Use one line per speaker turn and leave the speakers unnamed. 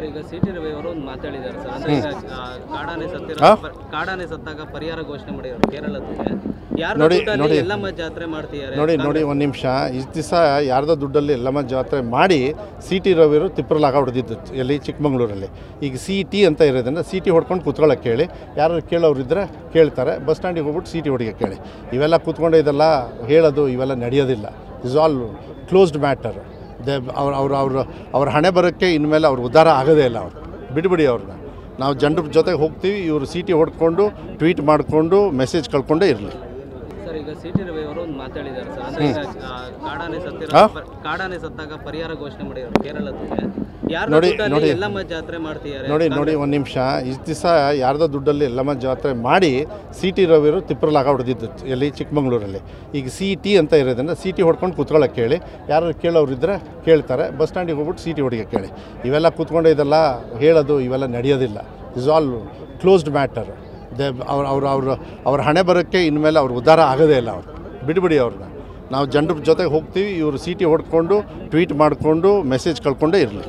Sir ಈಗ C T Ravi ಅವರು ಒಂದು ಮಾತಾಡಿದ್ದಾರೆ ಸರ್. ಅಂದ್ರೆ ಈಗ ಕಾಡಾನೆ ಸತ್ತಾಗ ಪರಿಹಾರ ಘೋಷಣೆ ಮಾಡಿದ್ದಾರೆ ಕೇರಳಕ್ಕೆ. ಯಾರು ಎಲ್ಲಮ್ಮ ಜಾತ್ರೆ ಮಾಡ್ತಿದ್ದಾರೆ
ನೋಡಿ ಒಂದು ನಿಮಿಷ. ಇಷ್ಟು ದಿವಸ ಯಾರ್ದೋ ದುಡ್ಡಲ್ಲಿ ಎಲ್ಲಮ್ಮ ಜಾತ್ರೆ ಮಾಡಿ ಸಿ ಟಿ ರವಿಯವರು ತಿಪ್ಪರಲಾಗ ಹೊಡೆದಿದ್ದು ಎಲ್ಲಿ ಚಿಕ್ಕಮಂಗ್ಳೂರಲ್ಲಿ. ಈಗ ಸಿ ಟಿ ಅಂತ ಇರೋದ್ರಿಂದ ಸಿ ಟಿ ಹೊಡ್ಕೊಂಡು ಕೂತ್ಕೊಳ್ಳೋಕೆ ಕೇಳಿ, ಯಾರು ಕೇಳೋರಿದ್ದರೆ ಕೇಳ್ತಾರೆ. ಬಸ್ ಸ್ಟ್ಯಾಂಡಿಗೆ ಹೋಗ್ಬಿಟ್ಟು ಸಿ ಟಿ ಹೊಡಿಗೆ ಕೇಳಿ. ಇವೆಲ್ಲ ಕೂತ್ಕೊಂಡು ಇದೆಲ್ಲ ಹೇಳೋದು ಇವೆಲ್ಲ ನಡೆಯೋದಿಲ್ಲ. Is all closed matter. ಅವ್ರ ಹಣೆ ಬರೋಕ್ಕೆ ಇನ್ಮೇಲೆ ಅವ್ರ ಉದ್ಧಾರ ಆಗೋದೇ ಇಲ್ಲ. ಅವ್ರು ಬಿಡ್ಬಿಡಿ ಅವ್ರನ್ನ. ನಾವು ಜನರ ಜೊತೆಗೆ ಹೋಗ್ತೀವಿ, ಇವರು ಸಿ ಟಿ ಹೊಡ್ಕೊಂಡು ಟ್ವೀಟ್ ಮಾಡಿಕೊಂಡು ಮೆಸೇಜ್ ಕಳ್ಕೊಂಡೇ ಇರಲಿ.
ಸರ್ ಈಗ ಸಿ ಟಿ ರವಿ ಅವರು ಒಂದು ಮಾತಾಡಿದ್ದಾರೆ ಸರ್. ಅಂದ್ರೆ ಈಗ ಕಾಡಾನೆ ಸತ್ತಾಗ ಪರಿಹಾರ ಘೋಷಣೆ ಮಾಡಿದ್ದಾರೆ ಕೇರಳಕ್ಕೆ. ಯಾರು ಎಲ್ಲಮ್ಮ ಜಾತ್ರೆ ಮಾಡ್ತಿದ್ದಾರೆ
ನೋಡಿ ಒಂದು ನಿಮಿಷ. ಇಷ್ಟು ದಿವಸ ಯಾರ್ದೋ ದುಡ್ಡಲ್ಲಿ ಎಲ್ಲಮ್ಮ ಜಾತ್ರೆ ಮಾಡಿ ಸಿ ಟಿ ರವಿಯವರು ತಿಪ್ಪರಲಾಗ ಹೊಡೆದಿದ್ದು ಎಲ್ಲಿ ಚಿಕ್ಕಮಂಗ್ಳೂರಲ್ಲಿ. ಈಗ ಸಿ ಟಿ ಅಂತ ಇರೋದ್ರಿಂದ ಸಿ ಟಿ ಹೊಡ್ಕೊಂಡು ಕೂತ್ಕೊಳ್ಳೋಕೆ ಕೇಳಿ, ಯಾರು ಕೇಳೋರಿದ್ದರೆ ಕೇಳ್ತಾರೆ. ಬಸ್ ಸ್ಟ್ಯಾಂಡಿಗೆ ಹೋಗ್ಬಿಟ್ಟು ಸಿ ಟಿ ಹೊಡಿಗೆ ಕೇಳಿ. ಇವೆಲ್ಲ ಕೂತ್ಕೊಂಡು ಇದೆಲ್ಲ ಹೇಳೋದು ಇವೆಲ್ಲ ನಡೆಯೋದಿಲ್ಲ. Is all closed matter. ಅವ್ರ ಹಣೆ ಬರೋಕ್ಕೆ ಇನ್ಮೇಲೆ ಅವ್ರ ಉದ್ಧಾರ ಆಗೋದೇ ಇಲ್ಲ. ಅವ್ರು ಬಿಡ್ಬಿಡಿ ಅವ್ರನ್ನ. ನಾವು ಜನರ ಜೊತೆಗೆ ಹೋಗ್ತೀವಿ, ಇವರು ಸಿ ಟಿ ಹೊಡ್ಕೊಂಡು ಟ್ವೀಟ್ ಮಾಡಿಕೊಂಡು ಮೆಸೇಜ್ ಕಳ್ಕೊಂಡೇ ಇರಲಿ.